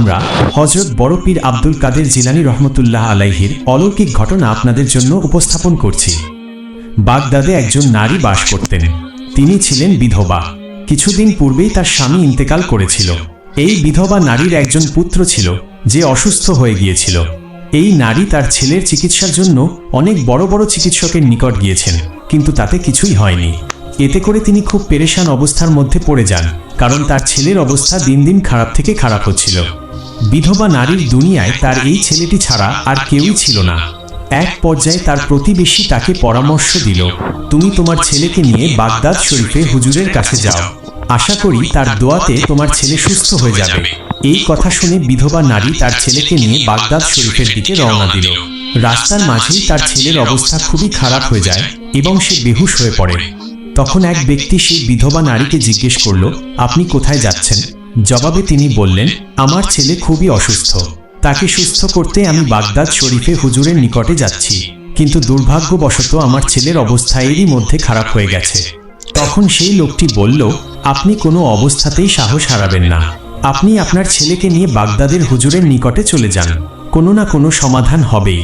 আমরা হযরত বড় পীর আব্দুল কাদের জিলানী রহমতুল্লাহ আলাইহির অলৌকিক ঘটনা আপনাদের জন্য উপস্থাপন করছি। বাগদাদে একজন নারী বাস করতেন। তিনি ছিলেন বিধবা। কিছুদিন পূর্বেই তার স্বামী ইন্তেকাল করেছিল। এই বিধবা নারীর একজন পুত্র ছিল যে অসুস্থ হয়ে গিয়েছিল। এই নারী তার ছেলের চিকিৎসার জন্য অনেক বড় বড় চিকিৎসকের নিকট গিয়েছেন, কিন্তু তাতে কিছুই হয়নি। এতে করে তিনি খুব পেরেশান অবস্থার মধ্যে পড়ে যান, কারণ তার ছেলের অবস্থা দিন দিন খারাপ থেকে খারাপ হচ্ছিল। বিধবা নারীর দুনিয়ায় তার এই ছেলেটি ছাড়া আর কেউই ছিল না। এক পর্যায়ে তার প্রতিবেশী তাকে পরামর্শ দিল, তুমি তোমার ছেলেকে নিয়ে বাগদাদ শরীফে হুজুরের কাছে যাও, আশা করি তার দোয়াতে তোমার ছেলে সুস্থ হয়ে যাবে। এই কথা শুনে বিধবা নারী তার ছেলেকে নিয়ে বাগদাদ শরীফের দিকে রওনা দিল। রাস্তার মাঝেই তার ছেলের অবস্থা খুবই খারাপ হয়ে যায় এবং সে বেহুশ হয়ে পড়ে। তখন এক ব্যক্তি সেই বিধবা নারীকে জিজ্ঞেস করল, আপনি কোথায় যাচ্ছেন? জবাবে তিনি বললেন, আমার ছেলে খুবই অসুস্থ, তাকে সুস্থ করতে আমি বাগদাদ শরীফে হুজুরের নিকটে যাচ্ছি, কিন্তু দুর্ভাগ্যবশত আমার ছেলের অবস্থা এরই মধ্যে খারাপ হয়ে গেছে। তখন সেই লোকটি বলল, আপনি কোনো অবস্থাতেই সাহস হারাবেন না, আপনি আপনার ছেলেকে নিয়ে বাগদাদের হুজুরের নিকটে চলে যান, কোনো না কোনো সমাধান হবেই,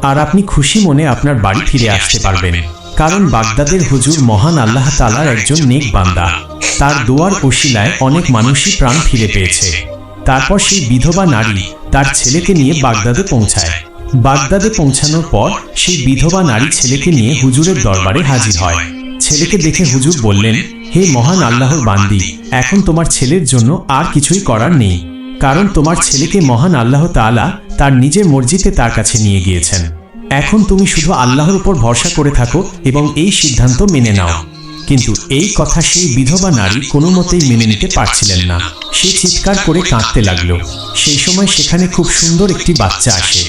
আর আপনি খুশি মনে আপনার বাড়ি ফিরে আসতে পারবেন। কারণ বাগদাদের হুজুর মহান আল্লাহ তাআলার একজন নেক বান্দা, তার দোয়ার ওসিলায় অনেক মানুষই প্রাণ ফিরে পেয়েছে। তারপর সেই বিধবা নারী তার ছেলেকে নিয়ে বাগদাদে পৌঁছায়। বাগদাদে পৌঁছানোর পর সেই বিধবা নারী ছেলেকে নিয়ে হুজুরের দরবারে হাজির হয়। ছেলেকে দেখে হুজুর বললেন, হে মহান আল্লাহর বান্দি, এখন তোমার ছেলের জন্য আর কিছুই করার নেই, কারণ তোমার ছেলেকে মহান আল্লাহ তাআলা তার নিজের মর্জিতে তার কাছে নিয়ে গিয়েছেন। এখন তুমি শুধু আল্লাহর উপর ভরসা করে থাকো এবং এই সিদ্ধান্ত মেনে নাও। কিন্তু এই কথা সেই বিধবা নারী কোনো মতেই মেনে নিতে পারছিলেন না। সে চিৎকার করে কাঁদতে লাগলো। সেই সময় সেখানে খুব সুন্দর একটি বাচ্চা আসে।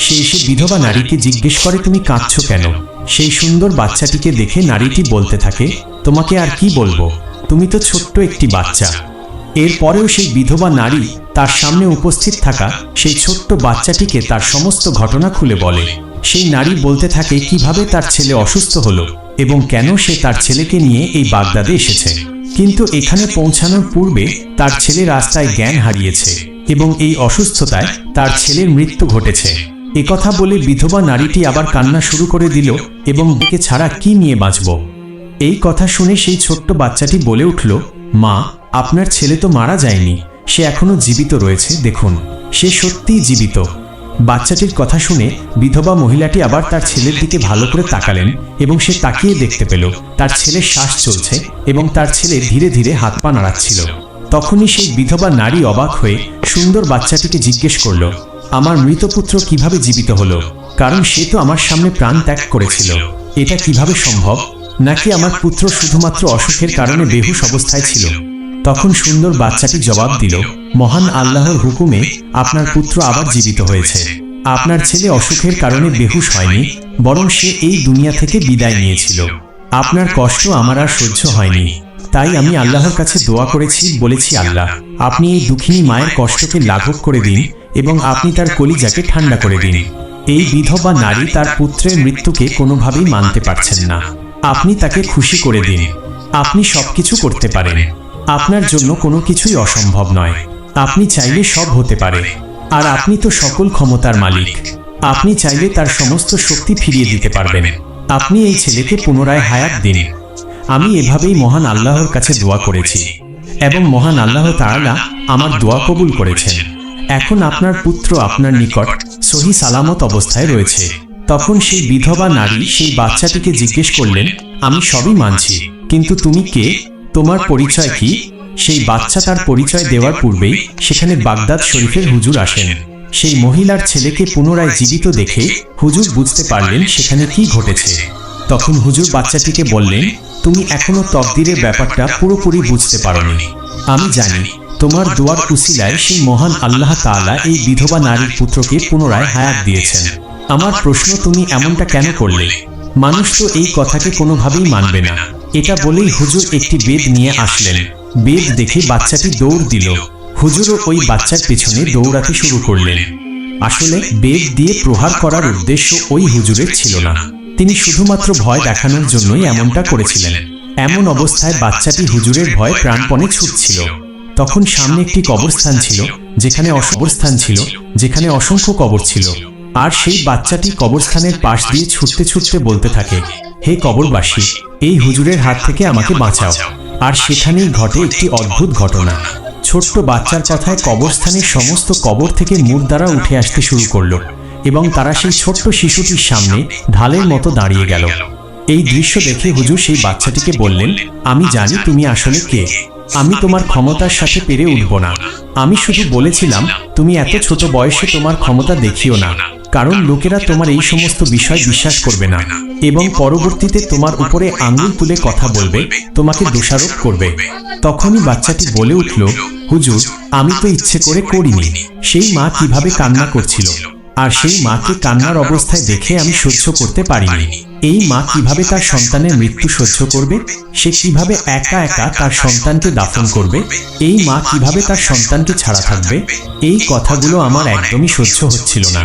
সে এসে বিধবা নারীকে জিজ্ঞেস করে, তুমি কাঁদছো কেন? সেই সুন্দর বাচ্চাটিকে দেখে নারীটি বলতে থাকে, তোমাকে আর কি বলবো, তুমি তো ছোট্ট একটি বাচ্চা। এরপরেও সেই বিধবা নারী তার সামনে উপস্থিত থাকা সেই ছোট্ট বাচ্চাটিকে তার সমস্ত ঘটনা খুলে বলে। সেই নারী বলতে থাকে কিভাবে তার ছেলে অসুস্থ হলো এবং কেন সে তার ছেলেকে নিয়ে এই বাগদাদে এসেছে, কিন্তু এখানে পৌঁছানোর পূর্বে তার ছেলে রাস্তায় জ্ঞান হারিয়েছে এবং এই অসুস্থতায় তার ছেলের মৃত্যু ঘটেছে। একথা বলে বিধবা নারীটি আবার কান্না শুরু করে দিল এবং একে ছাড়া কি নিয়ে বাঁচব। এই কথা শুনে সেই ছোট্ট বাচ্চাটি বলে উঠল, মা, আপনার ছেলে তো মারা যায়নি, সে এখনো জীবিত রয়েছে, দেখুন সে সত্যিই জীবিত। বাচ্চাটির কথা শুনে বিধবা মহিলাটি আবার তার ছেলের দিকে ভালো করে তাকালেন এবং সে তাকিয়ে দেখতে পেল তার ছেলের শ্বাস চলছে এবং তার ছেলে ধীরে ধীরে হাত পা নাড়াচ্ছিল। তখনই সেই বিধবা নারী অবাক হয়ে সুন্দর বাচ্চাটিকে জিজ্ঞেস করল, আমার মৃত পুত্র কিভাবে জীবিত হলো? কারণ সে তো আমার সামনে প্রাণ ত্যাগ করেছিল, এটা কিভাবে সম্ভব? নাকি আমার পুত্র শুধুমাত্র অসুখের কারণে বেহুশ অবস্থায় ছিল? তখন সুন্দর বাচ্চাটি জবাব দিল, মহান আল্লাহর হুকুমে আপনার পুত্র আবার জীবিত হয়েছে। আপনার ছেলে অসুখের কারণে বেহুশ হয়নি, বরং সে এই দুনিয়া থেকে বিদায় নিয়েছিল। আপনার কষ্ট আমার আর সহ্য হয়নি, তাই আমি আল্লাহর কাছে দোয়া করেছি, বলেছি, আল্লাহ, আপনি এই দুঃখিনী মায়ের কষ্টকে লাঘব করে দিন এবং আপনি তার কলিজাকে ঠান্ডা করে দিন। এই বিধবা নারী তার পুত্রের মৃত্যুকে কোনোভাবেই মানতে পারছেন না। আপনি তাকে খুশি করে দিন। আপনি সবকিছু করতে পারেন, আপনার জন্য কোনো কিছুই অসম্ভব নয়। আপনি চাইলে সব হতে পারে, আর আপনি তো সকল ক্ষমতার মালিক। আপনি চাইলে তার সমস্ত শক্তি ফিরিয়ে দিতে পারবেন। আপনি এই ছেলেকে পুনরায় হায়াত দিন। আমি এভাবেই মহান আল্লাহর কাছে দোয়া করেছি এবং মহান আল্লাহ তাআলা আমার দোয়া কবুল করেছেন। এখন আপনার পুত্র আপনার নিকট সহি সালামত অবস্থায় রয়েছে। তখন সেই বিধবা নারী সেই বাচ্চাটিকে জিজ্ঞেস করলেন, আমি সবই মানছি, কিন্তু তুমি কে? তোমার পরিচয় কি? সেই বাচ্চা তার পরিচয় দেওয়ার পূর্বেই সেখানে বাগদাদ শরীফের হুজুর আসেন। সেই মহিলার ছেলেকে পুনরায় জীবিত দেখে হুজুর বুঝতে পারলেন সেখানে কি ঘটেছে। তখন হুজুর বাচ্চাটিকে বললেন, তুমি এখনো তকদিরের ব্যাপারটা পুরোপুরি বুঝতে পারোনি। আমি জানি তোমার দোয়ার উসিলায় সেই মহান আল্লাহ তাআলা এই বিধবা নারীর পুত্রকে পুনরায় হায়াত দিয়েছেন। আমার প্রশ্ন, তুমি এমনটা কেন করলে? মানুষ তো এই কথাকে কোনোভাবেই মানবে না। এটা বলেই হুজুর একটি বেদ নিয়ে আসলেন। বেদ দেখে বাচ্চাটি দৌড় দিল। হুজুরও ওই বাচ্চার পেছনে দৌড়াতে শুরু করলেন। আসলে বেদ দিয়ে প্রহার করার উদ্দেশ্য ওই হুজুরের ছিল না, তিনি শুধুমাত্র ভয় দেখানোর জন্যই এমনটা করেছিলেন। এমন অবস্থায় বাচ্চাটি হুজুরের ভয়ে প্রাণপণে ছুটছিল। তখন সামনে একটি কবরস্থান ছিল, যেখানে কবরস্থান ছিল, যেখানে অসংখ্য কবর ছিল। আর সেই বাচ্চাটি কবরস্থানের পাশ দিয়ে ছুটতে ছুটতে বলতে থাকে, হে কবরবাসী, এই হুজুরের হাত থেকে আমাকে বাঁচাও। আর সেখানেই ঘটে একটি অদ্ভুত ঘটনা। ছোট্ট বাচ্চার কথায় কবরস্থানের সমস্ত কবর থেকে মুর্দারা উঠে আসতে শুরু করলো এবং তারা সেই ছোট্ট শিশুটির সামনে ঢালের মতো দাঁড়িয়ে গেল। এই দৃশ্য দেখে হুজুর সেই বাচ্চাটিকে বললেন, আমি জানি তুমি আসলে কে। আমি তোমার ক্ষমতার সাথে পেরে উঠব না। আমি শুধু বলেছিলাম তুমি এত ছোট বয়সে তোমার ক্ষমতা দেখিও না, কারণ লোকেরা তোমার এই সমস্ত বিষয় বিশ্বাস করবে না এবং পরবর্তীতে তোমার উপরে আঙুল তুলে কথা বলবে, তোমাকে দোষারোপ করবে। তখনই বাচ্চাটি বলে উঠল, হুজুর, আমি তো ইচ্ছে করে করিনি। সেই মা কিভাবে কান্না করছিল, আর সেই মাকে কান্নার অবস্থায় দেখে আমি সহ্য করতে পারিনি। এই মা কিভাবে তার সন্তানের মৃত্যু সহ্য করবে? সে কিভাবে একা একা তার সন্তানকে দাফন করবে? এই মা কিভাবে তার সন্তানকে ছাড়া থাকবে? এই কথাগুলো আমার একদমই সহ্য হচ্ছিল না।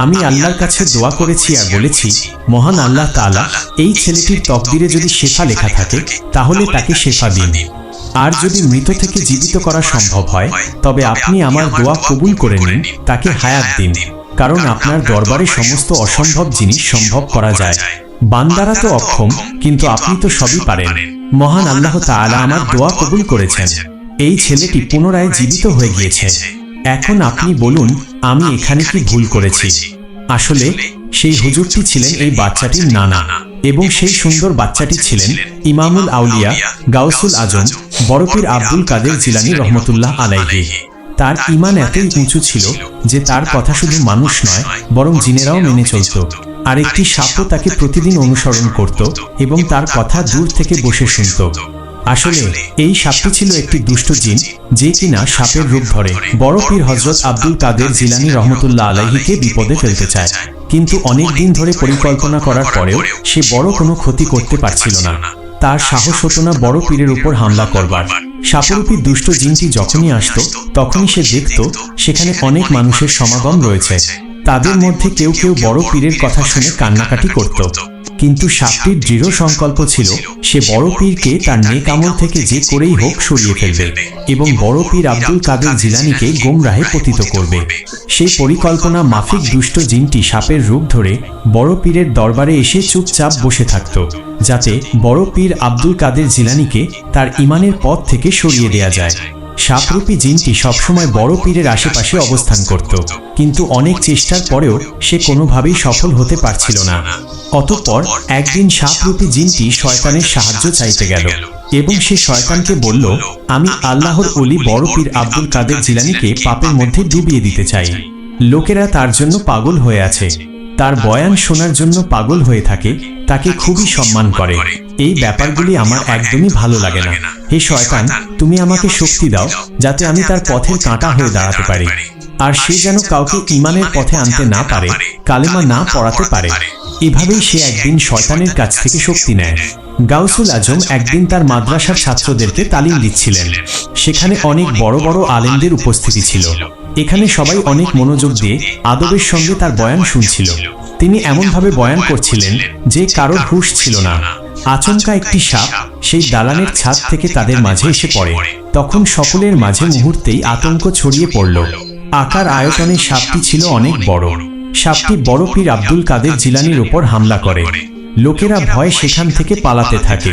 আমি আল্লাহর কাছে দোয়া করেছি আর বলেছি, মহান আল্লাহ তাআলা, এই ছেলেটির তকদিরে যদি শেফা লেখা থাকে তাহলে তাকে শেফা দিন। আর যদি মৃত থেকে জীবিত করা সম্ভব হয় তবে আপনি আমার দোয়া কবুল করে নিন, তাকে হায়াত দিন, কারণ আপনার দরবারে সমস্ত অসম্ভব জিনিস সম্ভব করা যায়। বান্দারা তো অক্ষম, কিন্তু আপনি তো সবই পারেন। মহান আল্লাহ তাআলা আমার দোয়া কবুল করেছেন। এই ছেলেটি পুনরায় জীবিত হয়ে গিয়েছে। এখন আপনি বলুন, আমি এখানে কি ভুল করেছি? আসলে সেই হুজুরটি ছিলেন এই বাচ্চাটির নানা, এবং সেই সুন্দর বাচ্চাটি ছিলেন ইমামুল আউলিয়া গাউসুল আজম বড় পীর আব্দুল কাদের জিলানী রহমতুল্লাহ আলাইহি। তার ঈমান এতই উঁচু ছিল যে তার কথা শুধু মানুষ নয়, বরং জিনেরাও মেনে চলত। আর একটি সাপও তাকে প্রতিদিন অনুসরণ করত এবং তার কথা দূর থেকে বসে শুনত। আসলে এই সাপটি ছিল একটি দুষ্ট জিন, যে কিনা সাপের রূপ ধরে বড় পীর হযরত আব্দুল কাদের জিলানী রহমতুল্লাহ আলাইহিকে বিপদে ফেলতে চায়। কিন্তু অনেক দিন ধরে পরিকল্পনা করার পরেও সে বড় কোনো ক্ষতি করতে পারছিল না। তার সাহস হতো না বড় পীরের উপর হামলা করবার। সাপরূপী দুষ্ট জিনটি যখনই আসত তখনই সে দেখত সেখানে অনেক মানুষের সমাগম রয়েছে। তাদের মধ্যে কেউ কেউ বড় পীরের কথা শুনে কান্নাকাটি করত, কিন্তু সাপটির দৃঢ় সংকল্প ছিল সে বড় পীরকে তার নেক আমল থেকে যে করেই হোক সরিয়ে ফেলবে এবং বড় পীর আব্দুল কাদের জিলানীকে গোমরাহে পতিত করবে। সেই পরিকল্পনা মাফিক দুষ্ট জিনটি সাপের রূপ ধরে বড় পীরের দরবারে এসে চুপচাপ বসে থাকত, যাতে বড় পীর আব্দুল কাদের জিলানীকে তার ঈমানের পথ থেকে সরিয়ে দেয়া যায়। সাপরূপী জিনটি সবসময় বড় পীরের আশেপাশে অবস্থান করত, কিন্তু অনেক চেষ্টার পরেও সে কোনোভাবেই সফল হতে পারছিল না। অতঃপর একদিন সাপরূপী জিনটি শয়তানের সাহায্য চাইতে গেল এবং সে শয়তানকে বলল, আমি আল্লাহর ওলি বড় পীর আব্দুল কাদের জিলানীকে পাপের মধ্যে ডুবিয়ে দিতে চাই। লোকেরা তার জন্য পাগল হয়ে আছে, তার বয়ান শোনার জন্য পাগল হয়ে থাকে, তাকে খুবই সম্মান করে। এই ব্যাপারগুলি আমার একদমই ভালো লাগে না। হে শয়তান, তুমি আমাকে শক্তি দাও যাতে আমি তার পথের কাঁটা হয়ে দাঁড়াতে পারি, আর সে যেন কাউকে ঈমানের পথে আনতে না পারে, কালেমা না পড়াতে পারে। এভাবেই সে একদিন শয়তানের কাছ থেকে শক্তি নেয়। গাউসুল আজম একদিন তার মাদ্রাসার ছাত্রদেরকে তালিম দিচ্ছিলেন। সেখানে অনেক বড় বড় আলেমদের উপস্থিতি ছিল। এখানে সবাই অনেক মনোযোগ দিয়ে আদবের সঙ্গে তার বয়ান শুনছিল। তিনি এমনভাবে বয়ান করছিলেন যে কারোর হুঁশ ছিল না। আচমকা একটি সাপ সেই দালানের ছাদ থেকে তাদের মাঝে এসে পড়ে। তখন সকলের মাঝে মুহূর্তেই আতঙ্ক ছড়িয়ে পড়ল। আকার আয়তনে সাপটি ছিল অনেক বড়। সাপটি বড় পীর আব্দুল কাদের জিলানীর উপর হামলা করে। লোকেরা ভয়ে সেখান থেকে পালাতে থাকে,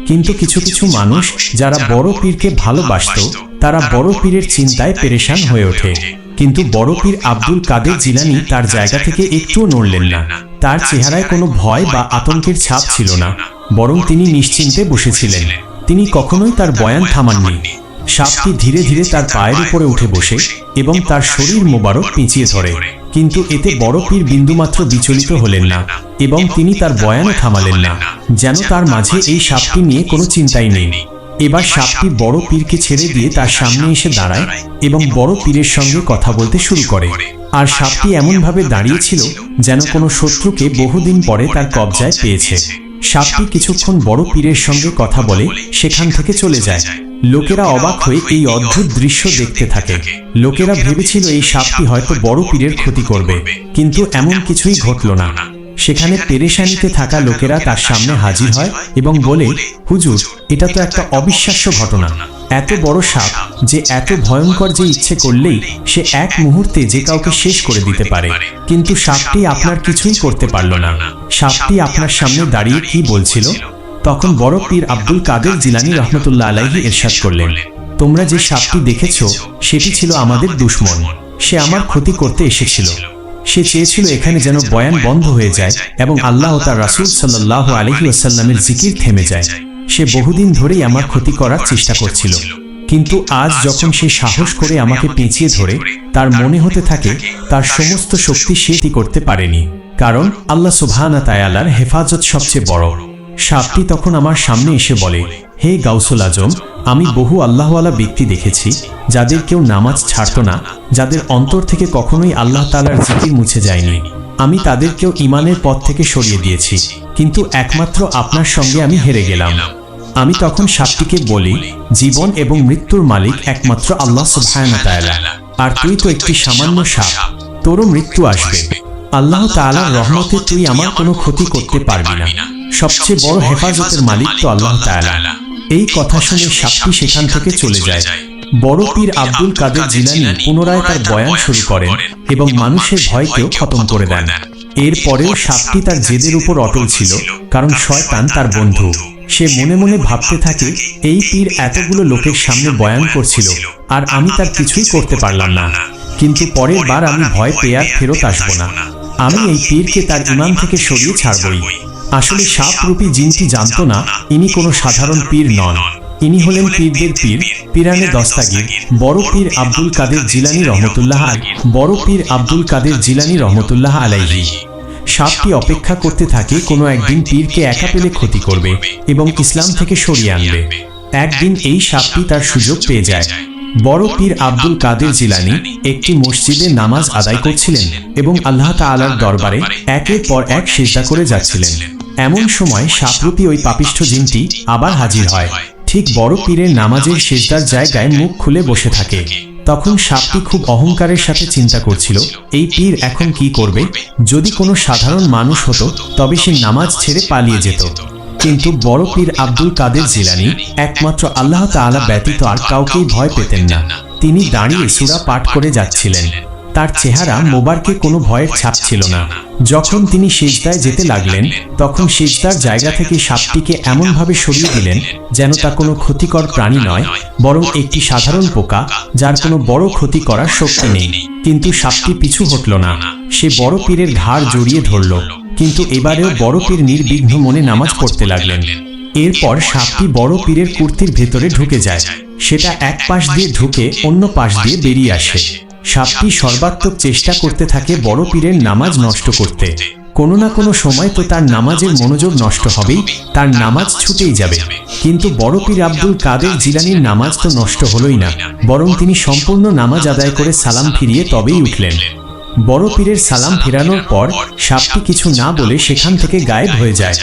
কিন্তু কিছু কিছু মানুষ যারা বড় পীরকে ভালোবাসত তারা বড় পীরের চিন্তায় পেরেশান হয়ে ওঠে। কিন্তু বড় পীর আব্দুল কাদের জিলানী তার জায়গা থেকে একটুও নড়লেন না। তার চেহারায় কোনো ভয় বা আতঙ্কের ছাপ ছিল না, বরং তিনি নিশ্চিন্তে বসেছিলেন। তিনি কখনোই তার বয়ান থামাননি। সাপটি ধীরে ধীরে তার পায়ের উপরে উঠে বসে এবং তার শরীর মোবারক পেঁচিয়ে ধরে, কিন্তু এতে বড় পীর বিন্দুমাত্র বিচলিত হলেন না এবং তিনি তার বয়ানও থামালেন না, যেন তার মাঝে এই সাপটি নিয়ে কোনো চিন্তাই নেই। এবার সাপটি বড় পীরকে ছেড়ে দিয়ে তার সামনে এসে দাঁড়ায় এবং বড় পীরের সঙ্গে কথা বলতে শুরু করে। আর সাপটি এমনভাবে দাঁড়িয়েছিল যেন কোনো শত্রুকে বহুদিন পরে তার কবজায় পেয়েছে। সাপটি কিছুক্ষণ বড় পীরের সঙ্গে কথা বলে সেখান থেকে চলে যায়। লোকেরা অবাক হয়ে এই অদ্ভুত দৃশ্য দেখতে থাকে। লোকেরা ভেবেছিল এই সাপটি হয়তো বড় পীরের ক্ষতি করবে, কিন্তু এমন কিছুই ঘটল না। সেখানে পেরেশানিতে থাকা লোকেরা তার সামনে হাজির হয় এবং বলে, হুজুর, এটা তো একটা অবিশ্বাস্য ঘটনা। এত বড় সাপ যে এত ভয়ঙ্কর যে ইচ্ছে করলেই সে এক মুহূর্তে যে কাউকে শেষ করে দিতে পারে, কিন্তু সাপটি আপনার কিছুই করতে পারল না। সাপটি আপনার সামনে দাঁড়িয়ে কি বলছিল? তখন বড় পীর আব্দুল কাদের জিলানী রহমতুল্লাহ আলাইহি ইরশাদ করলেন, তোমরা যে সাপটি দেখেছ সেটি ছিল আমাদের দুশমন। সে আমার ক্ষতি করতে এসেছিল। সে চেয়েছিল এখানে যেন বয়ান বন্ধ হয়ে যায় এবং আল্লাহ ও তার রাসূল সাল্লাল্লাহু আলাইহি ওয়াসাল্লামের জিকির থেমে যায়। সে বহুদিন ধরেই আমার ক্ষতি করার চেষ্টা করছিল, কিন্তু আজ যখন সে সাহস করে আমাকে পেঁচিয়ে ধরে, তার মনে হতে থাকে তার সমস্ত শক্তি সে করতে পারেনি, কারণ আল্লাহ সুবহানাহু ওয়া তাআলার হেফাজত সবচেয়ে বড়। সাপটি তখন আমার সামনে এসে বলে, হে গাউসুল আজম, আমি বহু আল্লাহওয়ালা ব্যক্তি দেখেছি যাদের কেউ নামাজ ছাড়ত না, যাদের অন্তর থেকে কখনোই আল্লাহ তাআলার জিকির মুছে যায়নি। আমি তাদেরকেও ঈমানের পথ থেকে সরিয়ে দিয়েছি, কিন্তু একমাত্র আপনার সঙ্গে আমি হেরে গেলাম। আমি তখন সাপটিকে বলি, জীবন এবং মৃত্যুর মালিক একমাত্র আল্লাহ সুবহানাহু ওয়া তাআলা, আর তুই তো একটি সামান্য সাপ, তোরও মৃত্যু আসবে। আল্লাহ তাআলার রহমতে তুই আমার কোনো ক্ষতি করতে পারবি না। সবচেয়ে বড় হেফাজতের মালিক তো আল্লাহ তাআলা। এই কথা শুনে সাপটি সেখান থেকে চলে যায়। বড় পীর আব্দুল কাদের জিলানী পুনরায় তার বয়ান শুরু করেন এবং মানুষের ভয়কেও খতম করে দেন। এরপরেও সাপটি তার জেদের উপর অটল ছিল, কারণ শয়তান তার বন্ধু। সে মনে মনে ভাবতে থাকে, এই পীর এতগুলো লোকের সামনে বয়ান করছিল আর আমি তার কিছুই করতে পারলাম না, কিন্তু পরের বার আমি ভয় পেয়ে আর ফেরত আসবো না। আমি এই পীরকে তার ঈমান থেকে সরিয়ে ছাড়বই। আসলে সাপরূপী জিনটি জানত না ইনি কোনো সাধারণ পীর নন। ইনি হলেন পীরদের পীর, পীরানে দস্তাগীর বড় পীর আব্দুল কাদের জিলানী রহমতুল্লাহ বড় পীর আব্দুল কাদের জিলানী রহমতুল্লাহ আলাইহি। সাপটি অপেক্ষা করতে থাকে কোনো একদিন পীরকে একা পেলে ক্ষতি করবে এবং ইসলাম থেকে সরিয়ে আনবে। একদিন এই সাপটি তার সুযোগ পেয়ে যায়। বড় পীর আব্দুল কাদের জিলানী একটি মসজিদে নামাজ আদায় করছিলেন এবং আল্লাহ তাআলার দরবারে একের পর এক সিজদা করে যাচ্ছিলেন। এমন সময় সাপরূপী ওই পাপিষ্ঠ জিনটি আবার হাজির হয়, ঠিক বড় পীরের নামাজের সিজদার জায়গায় মুখ খুলে বসে থাকে। তখন সাপটি খুব অহংকারের সাথে চিন্তা করছিল, এই পীর এখন কি করবে? যদি কোনো সাধারণ মানুষ হতো তবে সে নামাজ ছেড়ে পালিয়ে যেত, কিন্তু বড় পীর আব্দুল কাদের জিলানী একমাত্র আল্লাহ তাআলা ব্যতীত আর কাউকেই ভয় পেতেন না। তিনি দাঁড়িয়ে সূরা পাঠ করে যাচ্ছিলেন। তার চেহারা মোবারকে কোনো ভয়ের ছাপ ছিল না। যখন তিনি সিজদায় যেতে লাগলেন, তখন সিজদার জায়গা থেকে সাপটিকে এমনভাবে সরিয়ে দিলেন যেন তা কোনো ক্ষতিকর প্রাণী নয়, বরং একটি সাধারণ পোকা যার কোনো বড় ক্ষতি করার শক্তি নেই। কিন্তু সাপটি পিছু হটল না। সে বড় পীরের ঘাড় জড়িয়ে ধরল, কিন্তু এবারেও বড় পীর নির্বিঘ্ন মনে নামাজ পড়তে লাগলেন। এরপর সাপটি বড় পীরের কুর্তির ভেতরে ঢুকে যায়। সেটা এক পাশ দিয়ে ঢুকে অন্য পাশ দিয়ে বেরিয়ে আসে। সাপটি সর্বাত্মক চেষ্টা করতে থাকে বড় পীরের নামাজ নষ্ট করতে। কোনো না কোনো সময় তো তার নামাজের মনোযোগ নষ্ট হবেই, তার নামাজ ছুটেই যাবে। কিন্তু বড় পীর আব্দুল কাদের জিলানীর নামাজ তো নষ্ট হলোই না, বরং তিনি সম্পূর্ণ নামাজ আদায় করে সালাম ফিরিয়ে তবেই উঠলেন। বড় পীরের সালাম ফেরানোর পর সাপটি কিছু না বলে সেখান থেকে গায়েব হয়ে যায়।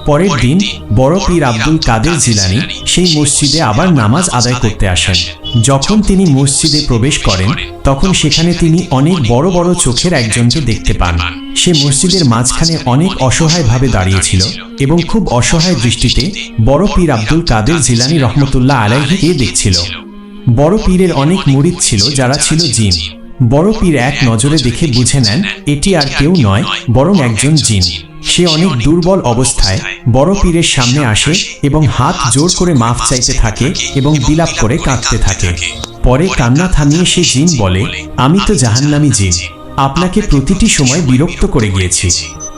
পরের দিন বড় পীর আব্দুল কাদের জিলানী সেই মসজিদে আবার নামাজ আদায় করতে আসেন। যখন তিনি মসজিদে প্রবেশ করেন, তখন সেখানে তিনি অনেক বড় বড় চোখের একজনকে দেখতে পান। সে মসজিদের মাঝখানে অনেক অসহায়ভাবে দাঁড়িয়েছিল এবং খুব অসহায় দৃষ্টিতে বড় পীর আব্দুল কাদের জিলানী রহমতুল্লাহ আলাইহিকে দেখছিল। বড় পীরের অনেক মুরিদ ছিল যারা ছিল জিন। বড় পীর এক নজরে দেখে বুঝে নেন এটি আর কেউ নয়, বরং একজন জিন। সে অনেক দুর্বল অবস্থায় বড় পীরের সামনে আসে এবং হাত জোর করে মাফ চাইতে থাকে এবং বিলাপ করে কাঁদতে থাকে। পরে কান্না থামিয়ে সে জিন বলে, আমি তো জাহান্নামী জিন, আপনাকে প্রতিটি সময় বিরক্ত করে গিয়েছি।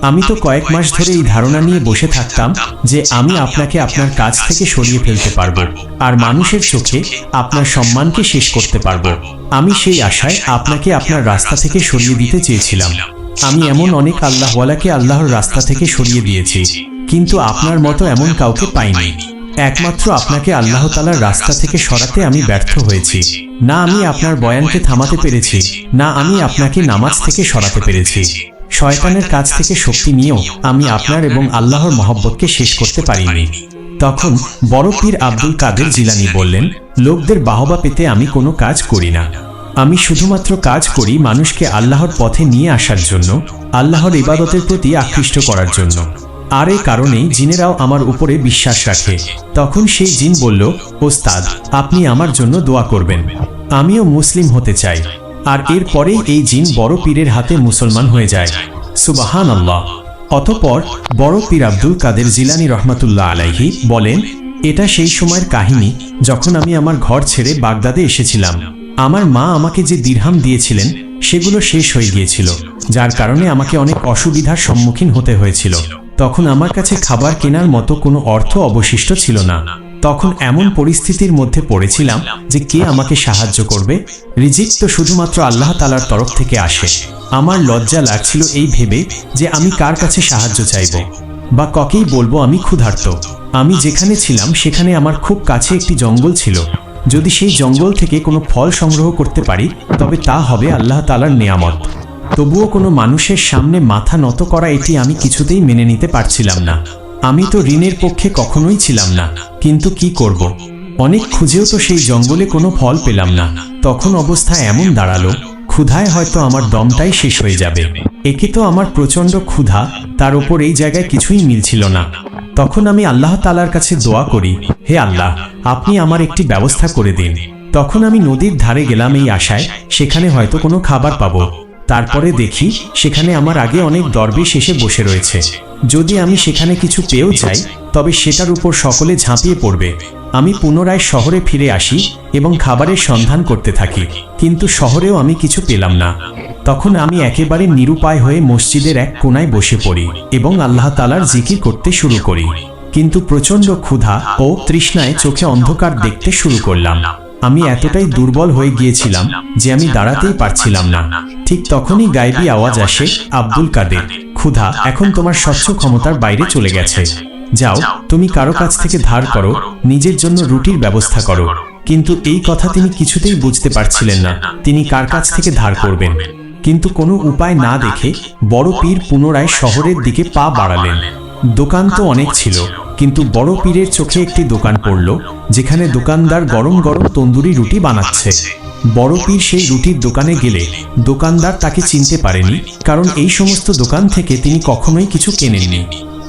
আমি তো কয়েক মাস ধরে এই ধারণা নিয়ে বসে থাকতাম যে আমি আপনাকে আপনার কাছ থেকে সরিয়ে ফেলতে পারবো আর মানুষের চোখে আপনার সম্মানকে শেষ করতে পারবো। আমি সেই আশায় আপনাকে আপনার রাস্তা থেকে সরিয়ে দিতে চেয়েছিলাম। আমি এমন অনেক আল্লাহওয়ালাকে আল্লাহর রাস্তা থেকে সরিয়ে দিয়েছি, কিন্তু আপনার মতো এমন কাউকে পাইনি। একমাত্র আপনাকে আল্লাহ তাআলার রাস্তা থেকে সরাতে আমি ব্যর্থ হয়েছি। না আমি আপনার বয়ানকে থামাতে পেরেছি, না আমি আপনাকে নামাজ থেকে সরাতে পেরেছি। শয়তানের কাছ থেকে শক্তি নিয়েও আমি আপনার এবং আল্লাহর মহব্বতকে শেষ করতে পারিনি। তখন বড় পীর আব্দুল কাদের জিলানী বললেন, লোকদের বাহবা পেতে আমি কোনো কাজ করি না। আমি শুধুমাত্র কাজ করি মানুষকে আল্লাহর পথে নিয়ে আসার জন্য, আল্লাহর ইবাদতের প্রতি আকৃষ্ট করার জন্য। আর এই কারণেই জিনেরাও আমার উপরে বিশ্বাস রাখে। তখন সেই জিন বলল, ওস্তাদ, আপনি আমার জন্য দোয়া করবেন, আমিও মুসলিম হতে চাই। আর এরপরেই এই জিন বড় পীরের হাতে মুসলমান হয়ে যায়। সুবহানাল্লাহ। অতঃপর বড় পীর আব্দুল কাদের জিলানী রহমাতুল্লাহ আলাইহি বলেন, এটা সেই সময়ের কাহিনী যখন আমি আমার ঘর ছেড়ে বাগদাদে এসেছিলাম। আমার মা আমাকে যে দিরহাম দিয়েছিলেন সেগুলো শেষ হয়ে গিয়েছিল, যার কারণে আমাকে অনেক অসুবিধার সম্মুখীন হতে হয়েছিল। তখন আমার কাছে খাবার কেনার মতো কোনো অর্থ অবশিষ্ট ছিল না। তখন এমন পরিস্থিতির মধ্যে পড়েছিলাম যে কে আমাকে সাহায্য করবে? রিজিক তো শুধুমাত্র আল্লাহ তাআলার তরফ থেকে আসে। আমার লজ্জা লাগছিল এই ভেবে যে আমি কার কাছে সাহায্য চাইব বা কাকেই বলবো আমি ক্ষুধার্ত। আমি যেখানে ছিলাম সেখানে আমার খুব কাছে একটি জঙ্গল ছিল। যদি সেই জঙ্গল থেকে কোনো ফল সংগ্রহ করতে পারি তবে তা হবে আল্লাহ তাআলার নেয়ামত। তবুও কোনো মানুষের সামনে মাথা নত করা এটি আমি কিছুতেই মেনে নিতে পারছিলাম না। আমি তো ঋণের পক্ষে কখনোই ছিলাম না, কিন্তু কি করব? অনেক খুঁজেও তো সেই জঙ্গলে কোনো ফল পেলাম না। তখন অবস্থা এমন দাঁড়ালো, ক্ষুধায় হয়তো আমার দমটাই শেষ হয়ে যাবে। একে তো আমার প্রচণ্ড ক্ষুধা, তার উপর এই জায়গায় কিছুই মিলছিল না। তখন আমি আল্লাহ তাআলার কাছে দোয়া করি, হে আল্লাহ, আপনি আমার একটি ব্যবস্থা করে দিন। তখন আমি নদীর ধারে গেলাম এই আশায় সেখানে হয়তো কোনো খাবার পাবো। তারপরে দেখি সেখানে আমার আগে অনেক দরবেশ এসে বসে রয়েছে। যদি আমি সেখানে কিছু পেয়েও যাই তবে সেটার উপর সকলে ঝাঁপিয়ে পড়বে। আমি পুনরায় শহরে ফিরে আসি এবং খাবারের সন্ধান করতে থাকি, কিন্তু শহরেও আমি কিছু পেলাম না। তখন আমি একেবারে নিরুপায় হয়ে মসজিদের এক কোণায় বসে পড়ি এবং আল্লাহ তাআলার জিকির করতে শুরু করি। কিন্তু প্রচণ্ড ক্ষুধা ও তৃষ্ণায় চোখে অন্ধকার দেখতে শুরু করলাম। আমি এতটাই দুর্বল হয়ে গিয়েছিলাম যে আমি দাঁড়াতেই পারছিলাম না। ঠিক তখনই গায়েবী আওয়াজ আসে, আব্দুল কাদের, ক্ষুধা এখন তোমার স্বচ্ছ ক্ষমতার বাইরে চলে গেছে। যাও, তুমি কারো কাছ থেকে ধার করো, নিজের জন্য রুটির ব্যবস্থা করো। কিন্তু এই কথা তিনি কিছুতেই বুঝতে পারছিলেন না তিনি কার কাছ থেকে ধার করবেন। কিন্তু কোনো উপায় না দেখে বড় পীর পুনরায় শহরের দিকে পা বাড়ালেন। দোকান তো অনেক ছিল, কিন্তু বড় পীরের চোখে একটি দোকান পড়ল যেখানে দোকানদার গরম গরম তন্দুরি রুটি বানাচ্ছে। বড় পীর সেই রুটির দোকানে গেলে দোকানদার তাকে চিনতে পারেনি, কারণ এই সমস্ত দোকান থেকে তিনি কখনোই কিছু কেনেননি।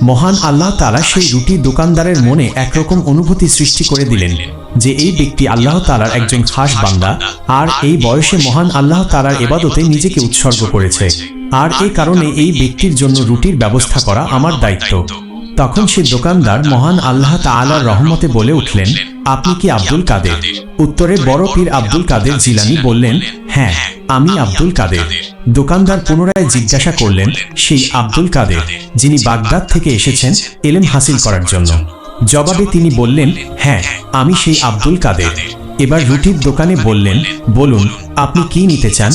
মহান আল্লাহ তাআলা সেই রুটির দোকানদারের মনে একরকম অনুভূতি সৃষ্টি করে দিলেন যে এই ব্যক্তি আল্লাহ তাআলার একজন খাস বান্দা, আর এই বয়সে মহান আল্লাহ তাআলার ইবাদতে নিজেকে উৎসর্গ করেছে, আর এই কারণে এই ব্যক্তির জন্য রুটির ব্যবস্থা করা আমার দায়িত্ব। তখন সে দোকানদার মহান আল্লাহ তাআলার রহমতে বলে উঠলেন, আপনি কি আব্দুল কাদের? উত্তরে বড় পীর আব্দুল কাদের জিলানী বললেন, হ্যাঁ, আমি আব্দুল কাদের। দোকানদার পুনরায় জিজ্ঞাসা করলেন, সেই আব্দুল কাদের যিনি বাগদাদ থেকে এসেছেন ইলম হাসিল করার জন্য? জবাবে তিনি বললেন, হ্যাঁ, আমি সেই আব্দুল কাদের। এবার রুটির দোকানে বললেন, বলুন আপনি কি নিতে চান?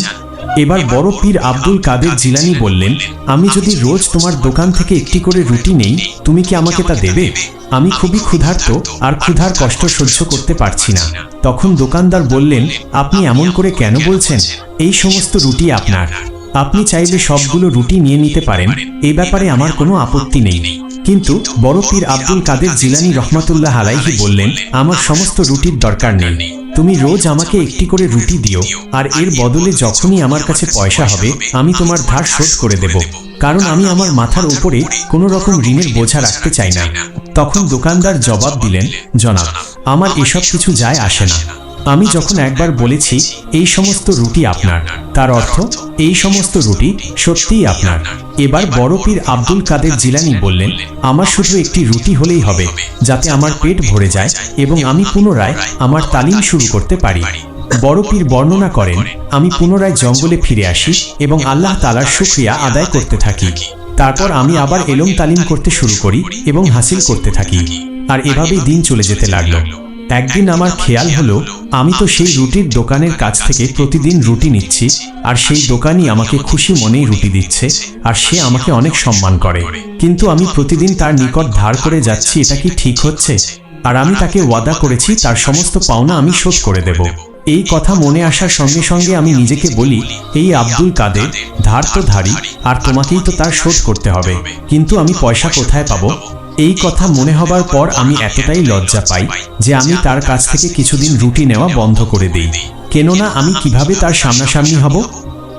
এবার বড় পীর আব্দুল কাদের জিলানী বললেন, আমি যদি রোজ তোমার দোকান থেকে একটি করে রুটি নেই, তুমি কি আমাকে তা দেবে? আমি খুবই ক্ষুধার্ত আর ক্ষুধার কষ্ট সহ্য করতে পারছি না। তখন দোকানদার বললেন, আপনি এমন করে কেন বলছেন? এই সমস্ত রুটি আপনার, আপনি চাইলে সবগুলো রুটি নিয়ে নিতে পারেন, এ ব্যাপারে আমার কোনো আপত্তি নেই। কিন্তু বড় পীর আব্দুল কাদের জিলানী রহমাতুল্লাহ আলাইহি বললেন, আমার সমস্ত রুটির দরকার নেই, তুমি রোজ আমাকে একটি করে রুটি দিও, আর এর বদলে যখনই আমার কাছে পয়সা হবে আমি তোমার ধার শোধ করে দেব, কারণ আমি আমার মাথার উপরে কোনো রকম ঋণের বোঝা রাখতে চাই না। তখন দোকানদার জবাব দিলেন, জনাব, আমার এসব কিছু যায় আসে না। আমি যখন একবার বলেছি এই সমস্ত রুটি আপনার, তার অর্থ এই সমস্ত রুটি সত্যিই আপনার। এবার বড় পীর আব্দুল কাদের জিলানী বললেন, আমার শুধু একটি রুটি হলেই হবে, যাতে আমার পেট ভরে যায় এবং আমি পুনরায় আমার তালিম শুরু করতে পারি। বড় পীর বর্ণনা করেন, আমি পুনরায় জঙ্গলে ফিরে আসি এবং আল্লাহ তাআলার শুকরিয়া আদায় করতে থাকি। তারপর আমি আবার ইলম তালিম করতে শুরু করি এবং হাসিল করতে থাকি, আর এভাবেই দিন চলে যেতে লাগলো। একদিন আমার খেয়াল হলো, আমি তো সেই রুটির দোকানের কাছ থেকে প্রতিদিন রুটি নিচ্ছি, আর সেই দোকানই আমাকে খুশি মনেই রুটি দিচ্ছে, আর সে আমাকে অনেক সম্মান করে, কিন্তু আমি প্রতিদিন তার নিকট ধার করে যাচ্ছি, এটা কি ঠিক হচ্ছে? আর আমি তাকে ওয়াদা করেছি তার সমস্ত পাওনা আমি শোধ করে দেব। এই কথা মনে আসার সঙ্গে সঙ্গে আমি নিজেকে বলি, এই আব্দুল কাদের ধার তো ধারি, আর তোমাকেই তো তার শোধ করতে হবে, কিন্তু আমি পয়সা কোথায় পাবো? এই কথা মনে হবার পর আমি এতটাই লজ্জা পাই যে আমি তার কাছ থেকে কিছুদিন রুটি নেওয়া বন্ধ করে দিই, কেননা আমি কিভাবে তার সামনাসামনি হব?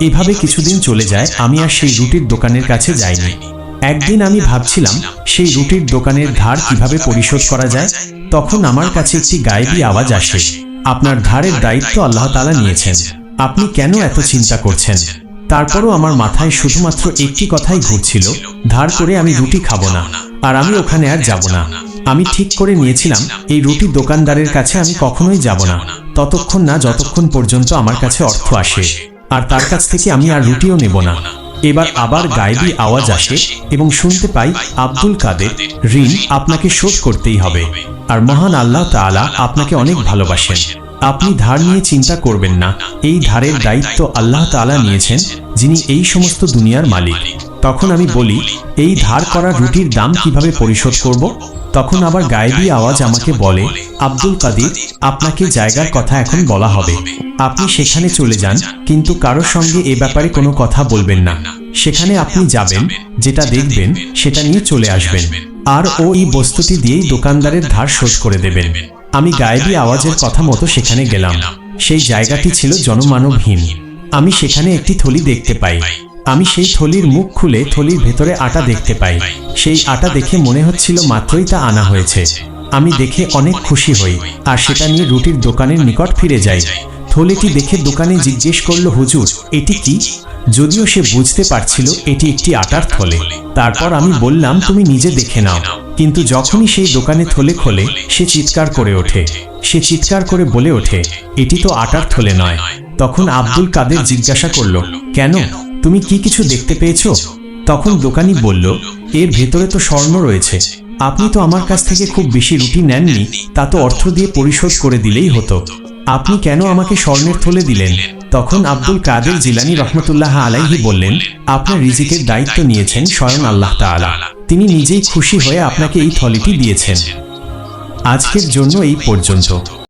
এভাবে কিছুদিন চলে যায়, আমি আর সেই রুটির দোকানের কাছে যাইনি। একদিন আমি ভাবছিলাম সেই রুটির দোকানের ধার কিভাবে পরিশোধ করা যায়। তখন আমার কাছে একটি গায়েবী আওয়াজ আসে, আপনার ধারের দায়িত্ব আল্লাহ তাআলা নিয়েছেন, আপনি কেন এত চিন্তা করছেন? তারপরও আমার মাথায় শুধুমাত্র একটি কথাই ঘুরছিল, ধার করে আমি রুটি খাবো না, আর আমি ওখানে আর যাব না। আমি ঠিক করে নিয়েছিলাম এই রুটি দোকানদারের কাছে আমি কখনোই যাব না, ততক্ষণ না যতক্ষণ পর্যন্ত আমার কাছে অর্থ আসে, আর তার কাছ থেকে আমি আর রুটিও নেব না। এবার আবার গায়েবী আওয়াজ আসে এবং শুনতে পাই, আব্দুল কাদের, ঋণ আপনাকে শোধ করতেই হবে, আর মহান আল্লাহ তাআলা আপনাকে অনেক ভালোবাসেন। আপনি ধার নিয়ে চিন্তা করবেন না, এই ধারের দায়িত্ব আল্লাহ তাআলা নিয়েছেন, যিনি এই সমস্ত দুনিয়ার মালিক। তখন আমি বলি, এই ধার করা রুটির দাম কিভাবে পরিশোধ করব? তখন আবার গায়েবী আওয়াজ আমাকে বলে, আব্দুল কাদের, আপনাকে জায়গার কথা এখন বলা হবে, আপনি সেখানে চলে যান, কিন্তু কারোর সঙ্গে এ ব্যাপারে কোনো কথা বলবেন না। সেখানে আপনি যাবেন, যেটা দেখবেন সেটা নিয়ে চলে আসবেন, আর ওই বস্তুটি দিয়েই দোকানদারের ধার শোধ করে দেবেন। আমি গায়েবী আওয়াজের কথা মতো সেখানে গেলাম। সেই জায়গাটি ছিল জনমানবহীন। আমি সেখানে একটি থলি দেখতে পাই। আমি সেই থলির মুখ খুলে থলির ভেতরে আটা দেখতে পাই। সেই আটা দেখে মনে হচ্ছিল মাত্রই তা আনা হয়েছে। আমি দেখে অনেক খুশি হই, আর সেটা নিয়ে রুটির দোকানের নিকট ফিরে যাই। থলিটি দেখে দোকানে জিজ্ঞেস করল, হুজুর, এটি কি? যদিও সে বুঝতে পারছিল এটি একটি আটার থলে। তারপর আমি বললাম, তুমি নিজে দেখে নাও। কিন্তু যখনই সেই দোকানে থলে খোলে, সে চিৎকার করে ওঠে। সে চিৎকার করে বলে ওঠে, এটি তো আটার থলে নয়। তখন আব্দুল কাদের জিজ্ঞাসা করল, কেন, তুমি কি কিছু দেখতে পেয়েছো? তখন দোকানি বলল, এর ভেতরে তো স্বর্ণ রয়েছে, আপনি তো আমার কাছ থেকে খুব বেশি রুটি নেননি, তা তো অর্থ দিয়ে পরিশোধ করে দিলেই হতো, আপনি কেন আমাকে স্বর্ণের থলে দিলেন? তখন আব্দুল কাদের জিলানী রহমতুল্লাহ আলাইহি বললেন, আপনার রিজিকের দায়িত্ব নিয়েছেন স্বয়ং আল্লাহ তাআলা, তিনি নিজেই খুশি হয়ে আপনাকে এই থলিটি দিয়েছেন। আজকের জন্য এই পর্যন্ত।